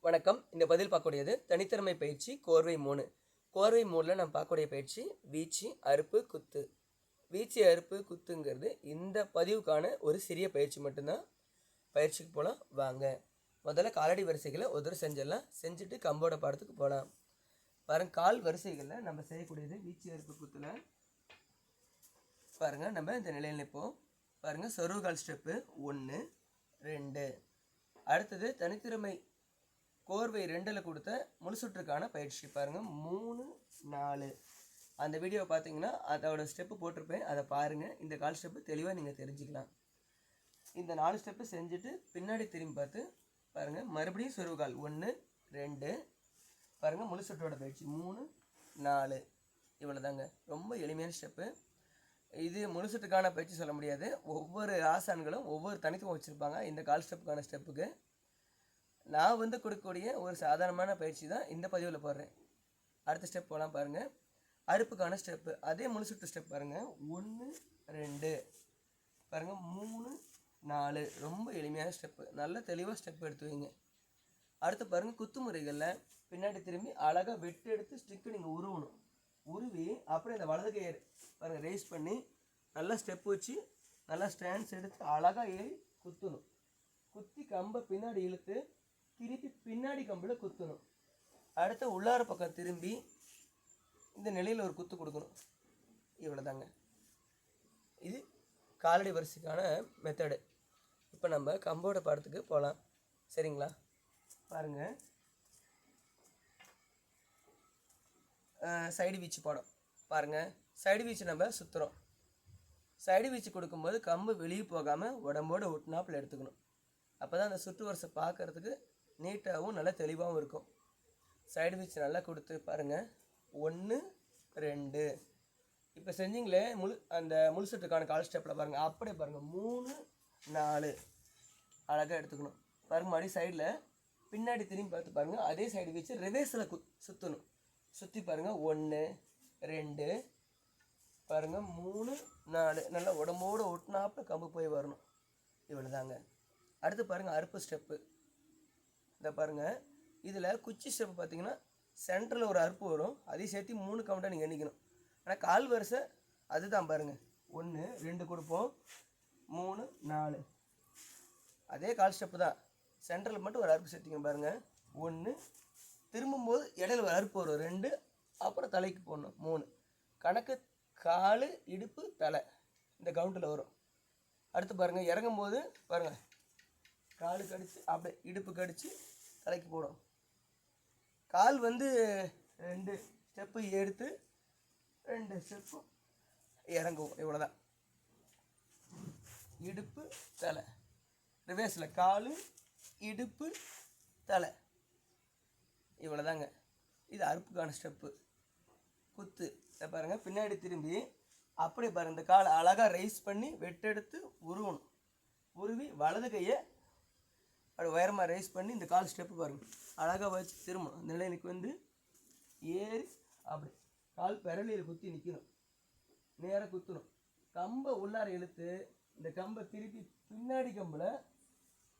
வணக்கம். இந்த பதில் பார்க்கக்கூடியது தனித்திறமை பயிற்சி கோர்வை 3. கோர்வை 3ல் நம்ம பார்க்கக்கூடிய பயிற்சி வீச்சு, அறுப்பு, குத்து. வீச்சு, அறுப்பு, குத்துங்கிறது இந்த பதிவுக்கான ஒரு சிறிய பயிற்சி மட்டும்தான். பயிற்சிக்கு போகலாம் வாங்க. முதல்ல காலடி வரிசைகளை ஒரு தடவை செஞ்சிடலாம். செஞ்சுட்டு கம்போட பாடத்துக்கு போகலாம். பாருங்கள், கால் வரிசைகளில் நம்ம செய்யக்கூடியது வீச்சு, அறுப்பு, குத்தில் பாருங்கள். நம்ம இந்த நிலையில் நிற்போம். பாருங்கள், சொருகால் ஸ்டெப்பு 1 2. அடுத்தது தனித்திறமை கோர்வை 2ல் கொடுத்த முழுசுற்றுக்கான பயிற்சி பாருங்கள் 3 4. அந்த வீடியோவை பார்த்தீங்கன்னா அதோட ஸ்டெப்பு போட்டிருப்பேன், அதை பாருங்கள். இந்த கால் ஸ்டெப்பு தெளிவாக நீங்கள் தெரிஞ்சுக்கலாம். இந்த 4 ஸ்டெப்பு செஞ்சுட்டு பின்னாடி திரும்பி பார்த்து பாருங்கள். மறுபடியும் சொருகால் 1 2. பாருங்கள், முழுசுற்றோட பயிற்சி 3 4. இவ்வளோ தாங்க. ரொம்ப எளிமையான ஸ்டெப்பு. இது முழுசுற்றுக்கான பயிற்சி சொல்ல முடியாது. ஒவ்வொரு ஆசான்களும் ஒவ்வொரு தனித்துவம் வச்சுருப்பாங்க. இந்த கால் ஸ்டெப்புக்கான ஸ்டெப்புக்கு நான் கொடுக்கக்கூடிய ஒரு சாதாரணமான பயிற்சி தான் இந்த பதிவில் போடுறேன். அடுத்த ஸ்டெப் போகலாம் பாருங்கள். அறுப்புக்கான ஸ்டெப்பு அதே முழுசுட்டு ஸ்டெப் பாருங்கள். 1 2 பாருங்கள். 3 4. ரொம்ப எளிமையான ஸ்டெப்பு. நல்ல தெளிவாக ஸ்டெப் எடுத்து வைங்க. அடுத்து பாருங்கள், குத்து முறைகளில் பின்னாடி திரும்பி அழகாக வெட்டு எடுத்து ஸ்டிக்கு நீங்கள் உருவணும். உருவி அப்படியே இந்த வலது கையை பாருங்கள் ரேஸ் பண்ணி நல்லா ஸ்டெப் வச்சு நல்லா ஸ்டாண்ட்ஸ் எடுத்து அழகாக ஏறி குத்தணும். குத்தி கம்பை பின்னாடி இழுத்து திருப்பி பின்னாடி கம்பில் குத்தணும். அடுத்த உள்ளார பக்கம் திரும்பி இந்த நிலையில் ஒரு குத்து கொடுக்கணும். இவ்வளோ தாங்க. இது காலடி வரிசைக்கான மெத்தடு. இப்போ நம்ம கம்போட பாடத்துக்கு போகலாம். சரிங்களா? பாருங்கள், சைடு வீச்சு பாடம் பாருங்கள். சைடு வீச்சு நம்ம சுற்றுறோம். சைடு வீச்சு கொடுக்கும்போது கம்பு வெளியே போகாமல் உடம்போடு ஒட்டினாப்பில் எடுத்துக்கணும். அப்போ தான் அந்த சுற்று வரிசை பார்க்குறதுக்கு நீட்டாகவும் நல்லா தெளிவாகவும் இருக்கும். சைடு வீச்சு நல்லா கொடுத்து பாருங்கள். 1 2. இப்போ செஞ்சிங்களே அந்த முழுசுட்டுக்கான கால் ஸ்டெப்பில் பாருங்கள். அப்படியே பாருங்கள் 3 4 அழகாக எடுத்துக்கணும். பாருங்கள், மறுபடியும் சைடில் பின்னாடி திரும்பி பார்த்து பாருங்கள். அதே சைடு வீச்சு ரிவேர்ஸில் சுற்றணும். சுற்றி பாருங்கள். 1 2 பாருங்கள். 3 4 நல்லா உடம்போடு ஒட்டினாப்பில் கம்பு போய் வரணும். இவ்வளோ தாங்க. அடுத்து பாருங்கள், அறுப்பு ஸ்டெப்பு. இதை பாருங்கள். இதில் குச்சி ஸ்டெப்பு பார்த்தீங்கன்னா சென்டரில் ஒரு அறுப்பு வரும். அதையும் சேர்த்து 3 கவுண்டாக நீங்கள் எண்ணிக்கணும். ஆனால் கால் வரிசை அதுதான் பாருங்கள். 1 2 கொடுப்போம். 3 4. அதே கால் ஸ்டெப்பு தான். சென்டரில் மட்டும் ஒரு அறுப்பு சேர்த்திங்க பாருங்கள். 1 திரும்பும்போது இடையில ஒரு அறுப்பு வரும். 2 அப்புறம் தலைக்கு போடணும். 3 கணக்கு. கால் இடுப்பு தலை இந்த கவுண்டில் வரும். அடுத்து பாருங்கள், இறங்கும்போது பாருங்கள் காலு கடிச்சு அப்படியே இடுப்பு கடிச்சு தலைக்கு போடும். கால் 2 ஸ்டெப்பு எடுத்து 2 ஸ்டெப்பு இறங்குவோம். இவ்வளோதான். இடுப்பு தலை ரிவேர்ஸில் காலு இடுப்பு தலை. இவ்வளோதாங்க. இது அறுப்புக்கான ஸ்டெப்பு. குத்து இதை பாருங்கள். பின்னாடி திரும்பி அப்படியே பாருங்கள். இந்த காலை அழகாக ரைஸ் பண்ணி வெட்டெடுத்து உருவணும். உருவி வலது கையை அப்படி உயரமாக ரைஸ் பண்ணி இந்த கால் ஸ்டெப்பு பாருங்கள் அழகாக வச்சு திரும்பணும். இந்த நிலைக்கு ஏறி அப்படி கால் பெரலியில் குத்தி நிற்கணும். நேராக குத்தணும். கம்பை உள்ளார இழுத்து இந்த கம்பை திருப்பி பின்னாடி கம்பில்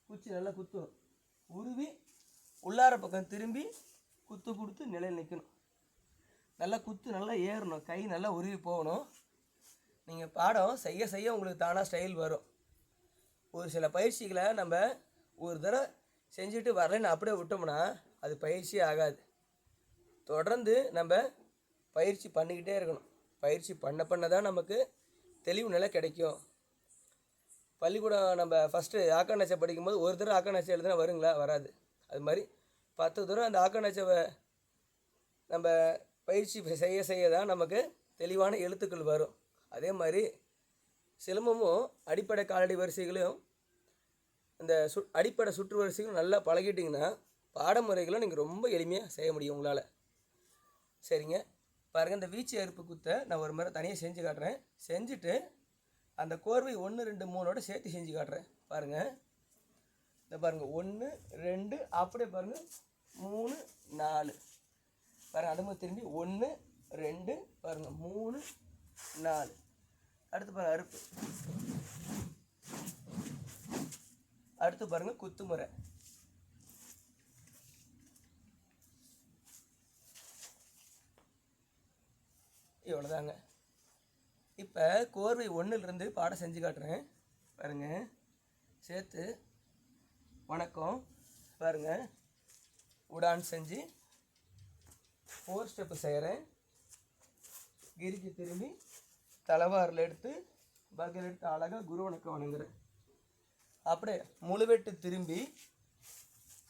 குச்சி நல்லா குத்தணும். உருவி உள்ளார பக்கம் திரும்பி குத்து கொடுத்து நிலையில் நிற்கணும். நல்லா குத்து நல்லா ஏறணும். கை நல்லா உருவி போகணும். நீங்கள் பாடம் செய்ய செய்ய உங்களுக்கு தானாக ஸ்டைல் வரும். ஒரு சில பயிற்சிகளை நம்ம ஒரு தடவை செஞ்சுட்டு வரலன்னு அப்படியே விட்டோம்னா அது பயிற்சி ஆகாது. தொடர்ந்து நம்ம பயிற்சி பண்ணிக்கிட்டே இருக்கணும். பயிற்சி பண்ண தான் நமக்கு தெளிவு நிலை கிடைக்கும். பள்ளிக்கூடம் நம்ம ஃபஸ்ட்டு ஆக்காநச்சை படிக்கும்போது ஒரு தடவை ஆக்காநச்சை எழுதுனா வருங்களா? வராது. அது மாதிரி 10 தடவை அந்த ஆக்காநச்சவை நம்ம பயிற்சி செய்ய செய்ய தான் நமக்கு தெளிவான எழுத்துக்கள் வரும். அதே மாதிரி சிலம்பமும் அடிப்படை காலடி வரிசைகளையும் இந்த அடிப்படை சுற்று வரிசைகளும் நல்லா பழகிட்டிங்கன்னா பாடமுறைகளும் நீங்கள் ரொம்ப எளிமையாக செய்ய முடியும் உங்களால். சரிங்க. பாருங்கள், இந்த வீச்சு அறுப்பு குத்தை நான் ஒரு முறை தனியாக செஞ்சு காட்டுறேன். செஞ்சுட்டு அந்த கோர்வை 1 2 3ஓடு சேர்த்து செஞ்சு காட்டுறேன். பாருங்கள். இந்த பாருங்கள் 1 2 அப்படியே பாருங்கள் 3 4 பாருங்கள். அது மாதிரி திரும்பி 1 2 பாருங்கள் 3 4. அடுத்து பாருங்கள் அறுப்பு. அடுத்து பாருங்கள் குத்து முறை. இவ்வளோதாங்க. இப்போ கோர்வை 1லிருந்து பாடம் செஞ்சு காட்டுறேன் பாருங்க. சேர்த்து வணக்கம் பாருங்க. உடான் செஞ்சு 4 ஸ்டெப்பு செய்கிறேன். கிரிக்கு திரும்பி தலைவாரில் எடுத்து பகல் எடுத்து அழகாக குரு வணக்கம் வணங்குறேன். அப்படியே முழுவெட்டு திரும்பி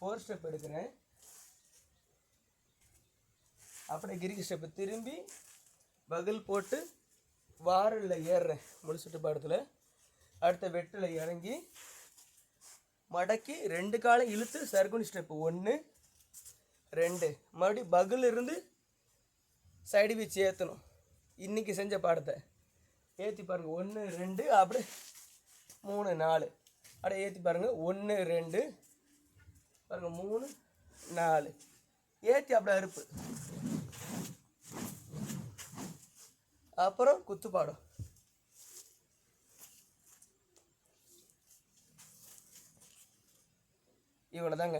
4 ஸ்டெப் எடுக்கிறேன். அப்படியே கிரிக்கு ஸ்டெப்பு திரும்பி பகல் போட்டு வாரில் ஏறுறேன் முழு சுற்றுப்பாடத்தில். அடுத்த வெட்டில் இறங்கி மடக்கி 2 காலை இழுத்து சர்க்குனி ஸ்டெப்பு 1 2 மறுபடியும் பகல் இருந்து சைடு வீச்சு ஏற்றணும். இன்றைக்கி செஞ்ச பாடத்தை ஏற்றி பாருங்கள். 1 2 அப்படியே 3 4 அப்படியே ஏற்றி பாருங்கள். 1 2 பாருங்கள் 3 4 ஏற்றி அப்படியே அறுப்பு. அப்புறம் குத்து பாடம். இவ்வளோதாங்க.